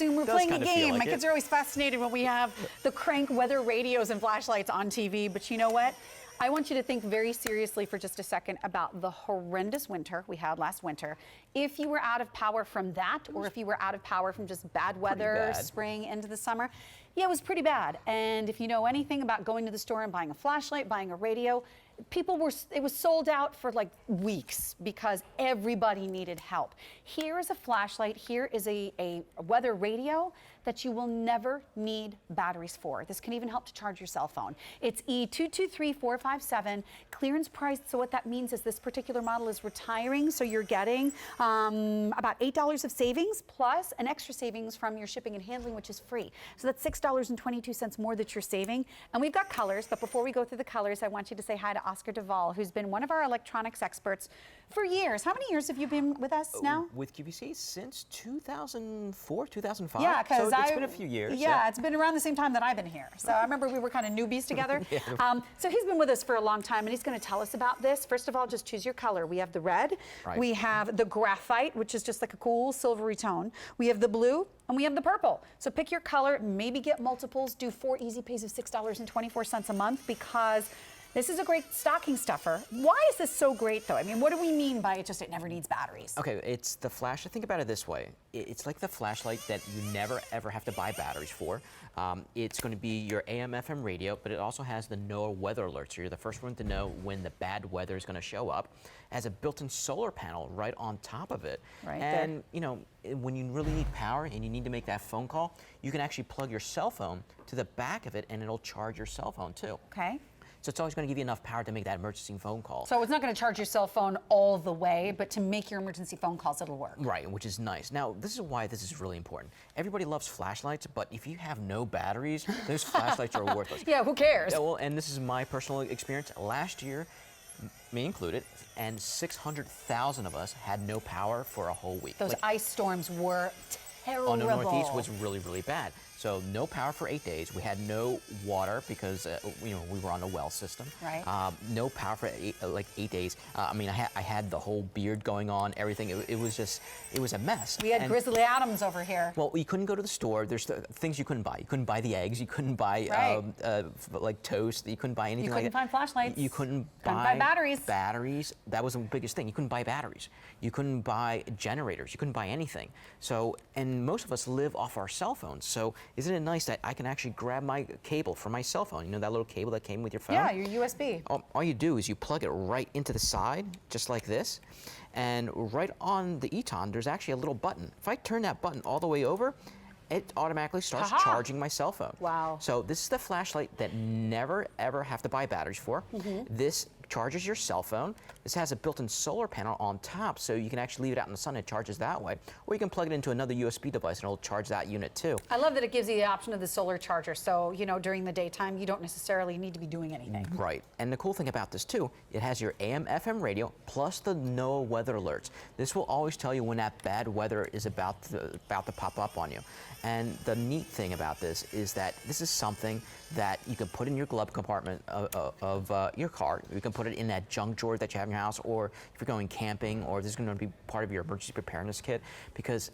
We're playing a game. Like My kids are always fascinated when we have the crank weather radios and flashlights on TV. But you know what? I want you to think very seriously for just a second about the horrendous winter we had last winter. If you were out of power from that, or if you were out of power from just bad weather, spring into the summer, yeah, it was pretty bad. And if you know anything about going to the store and buying a flashlight, buying a radio, it was sold out for like weeks because everybody needed help. Here is a flashlight, here is a weather radio that you will never need batteries for. This can even help to charge your cell phone. It's E223457, clearance priced, so what that means is this particular model is retiring, so you're getting about $8 of savings plus an extra savings from your shipping and handling, which is free. So that's $6.22 more that you're saving. And we've got colors, but before we go through the colors, I want you to say hi to Oscar Duvall, who's been one of our electronics experts for years. How many years have you been with us now? With QVC since 2004, 2005. Yeah, because so it's been a few years. Yeah, it's been around the same time that I've been here. So I remember we were kind of newbies together. So he's been with us for a long time, and he's going to tell us about this. First of all, just choose your color. We have the red, we have the graphite, which is just like a cool silvery tone. We have the blue, and we have the purple. So pick your color, maybe get multiples, do 4 easy pays of $6.24 a month, because this is a great stocking stuffer. Why is this so great, though? I mean, what do we mean by it never needs batteries? Okay, it's the flash. Think about it this way. It's like the flashlight that you never, ever have to buy batteries for. It's going to be your AM/FM radio, but it also has the NOAA weather alert. So you're the first one to know when the bad weather is going to show up. It has a built-in solar panel right on top of it. And, you know, when you really need power and you need to make that phone call, you can actually plug your cell phone to the back of it, and it'll charge your cell phone, too. Okay. So it's always going to give you enough power to make that emergency phone call. So it's not going to charge your cell phone all the way, but to make your emergency phone calls, it'll work. Right, which is nice. Now, this is why this is really important. Everybody loves flashlights, but if you have no batteries, those flashlights are worthless. Yeah, who cares? Yeah, well, and this is my personal experience. Last year, me included, and 600,000 of us had no power for a whole week. Those ice storms were terrible. On the Northeast was really, really bad. So no power for 8 days. We had no water because you know, we were on a well system. Right. No power for 8 days. I mean, I had the whole beard going on, everything. It was a mess. We had Grizzly Adams over here. Well, you couldn't go to the store. There's things you couldn't buy. You couldn't buy the eggs. You couldn't buy like toast. You couldn't buy anything like that. You couldn't find flashlights. You couldn't buy batteries. Batteries. That was the biggest thing. You couldn't buy batteries. You couldn't buy generators. You couldn't buy anything. So, and most of us live off our cell phones. So isn't it nice that I can actually grab my cable from my cell phone? You know that little cable that came with your phone? Yeah, your USB. All you do is you plug it right into the side, just like this. And right on the ETON, there's actually a little button. If I turn that button all the way over, it automatically starts charging my cell phone. Wow. So this is the flashlight that never, ever have to buy batteries for. This charges your cell phone. This has a built-in solar panel on top, so you can actually leave it out in the sun and it charges that way. Or you can plug it into another USB device and it'll charge that unit too. I love that it gives you the option of the solar charger, so you know during the daytime you don't necessarily need to be doing anything. Right. And the cool thing about this too, it has your AM/FM radio plus the NOAA weather alerts. This will always tell you when that bad weather is about to pop up on you. And the neat thing about this is that this is something that you can put in your glove compartment of your car. You can put it in that junk drawer that you have in your house, or if you're going camping, or this is going to be part of your emergency preparedness kit, because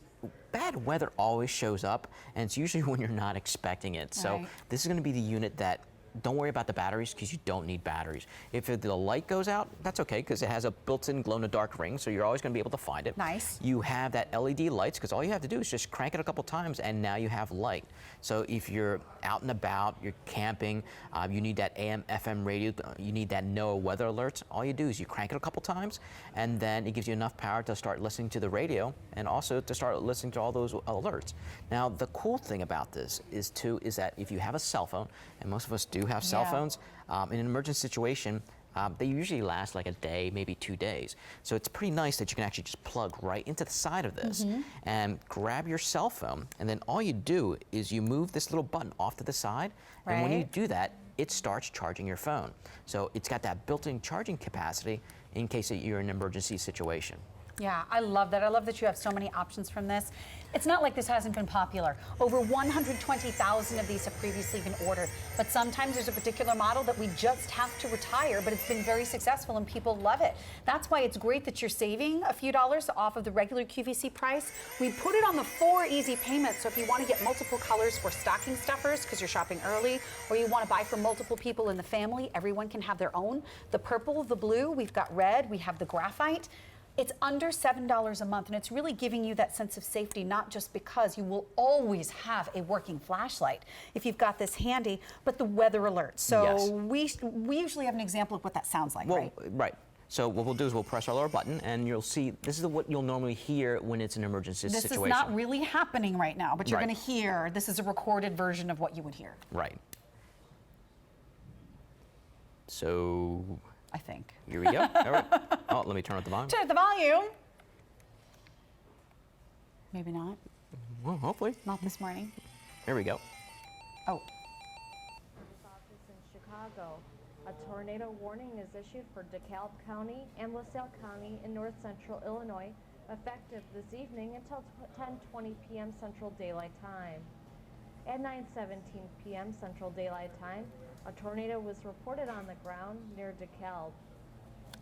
bad weather always shows up, and it's usually when you're not expecting it. So this is going to be the unit that, don't worry about the batteries because you don't need batteries. If the light goes out, that's okay because it has a built-in glow-in-the-dark ring, so you're always going to be able to find it. Nice. You have that LED lights because all you have to do is just crank it a couple times and now you have light. So if you're out and about, you're camping, you need that AM/FM radio, you need that NOAA weather alerts, all you do is you crank it a couple times and then it gives you enough power to start listening to the radio and also to start listening to all those alerts. Now the cool thing about this is that if you have a cell phone, and most of us do have cell phones, in an emergency situation, they usually last like a day, maybe 2 days. So it's pretty nice that you can actually just plug right into the side of this and grab your cell phone, and then all you do is you move this little button off to the side, and when you do that, it starts charging your phone. So it's got that built-in charging capacity in case that you're in an emergency situation. Yeah, I love that. I love that you have so many options from this. It's not like this hasn't been popular. Over 120,000 of these have previously been ordered, but sometimes there's a particular model that we just have to retire, but it's been very successful and people love it. That's why it's great that you're saving a few dollars off of the regular QVC price. We put it on the 4 easy payments, so if you want to get multiple colors for stocking stuffers because you're shopping early, or you want to buy for multiple people in the family, everyone can have their own. The purple, the blue, we've got red, we have the graphite. It's under $7 a month, and it's really giving you that sense of safety, not just because you will always have a working flashlight if you've got this handy, but the weather alert. So we usually have an example of what that sounds like, right? Right. So what we'll do is we'll press our lower button, and you'll see this is what you'll normally hear when it's an emergency situation. This is not really happening right now, but you're going to hear, this is a recorded version of what you would hear. Right. So I think. Here we go. All right. Oh, let me turn up the volume. Turn up the volume. Maybe not. Well, hopefully. Not this morning. There we go. Oh. Office in Chicago. A tornado warning is issued for DeKalb County and LaSalle County in north central Illinois, effective this evening until 10:20 p.m. Central Daylight Time. At 9:17 p.m. Central Daylight Time, a tornado was reported on the ground near DeKalb.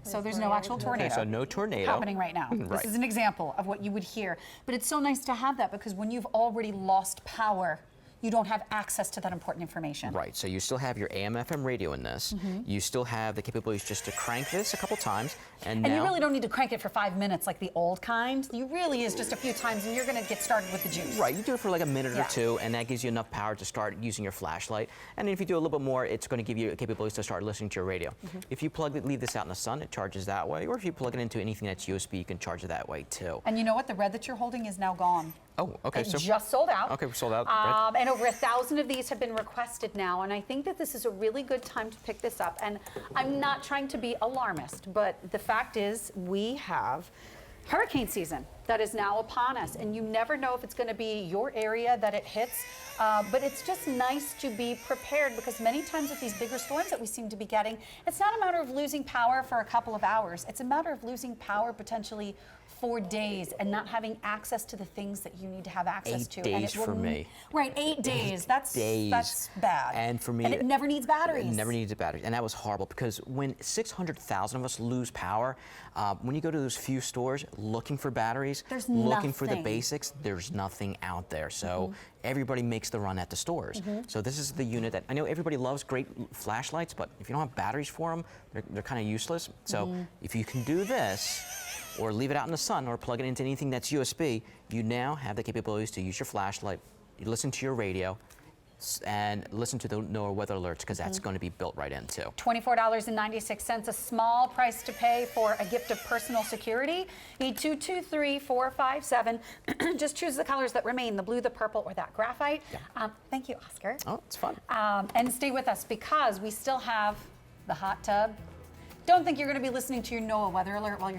So there's no actual tornado. Okay, so no tornado happening right now. This is an example of what you would hear. But it's so nice to have that because when you've already lost power, you don't have access to that important information. Right, so you still have your AM/FM radio in this. You still have the capabilities just to crank this a couple times, and now you really don't need to crank it for 5 minutes like the old kind. You really is just a few times, and you're going to get started with the juice. Right, you do it for like a minute or two, and that gives you enough power to start using your flashlight. And if you do a little bit more, it's going to give you capabilities to start listening to your radio. If you leave this out in the sun, it charges that way. Or if you plug it into anything that's USB, you can charge it that way too. And you know what? The red that you're holding is now gone. Oh, okay. It just sold out. Okay, we sold out. And over 1,000 of these have been requested now, and I think that this is a really good time to pick this up. And I'm not trying to be alarmist, but the fact is we have hurricane season that is now upon us, and you never know if it's going to be your area that it hits. But it's just nice to be prepared because many times with these bigger storms that we seem to be getting, it's not a matter of losing power for a couple of hours. It's a matter of losing power potentially for days and not having access to the things that you need to have access to. 8 days for me. Right, 8 days. That's bad. And for me, and it never needs batteries. It never needs a battery, and that was horrible because when 600,000 of us lose power, when you go to those few stores looking for batteries, looking for the basics, there's nothing out there. So everybody makes the run at the stores. So this is the unit that I know everybody loves great flashlights, but if you don't have batteries for them, they're kind of useless. So if you can do this, or leave it out in the sun, or plug it into anything that's USB, you now have the capabilities to use your flashlight, you listen to your radio, and listen to the NOAA weather alerts because that's going to be built right in too. $24.96, a small price to pay for a gift of personal security. E223457. Just choose the colors that remain, the blue, the purple, or that graphite. Thank you, Oscar. Oh, it's fun. And stay with us because we still have the hot tub. Don't think you're going to be listening to your NOAA weather alert while you're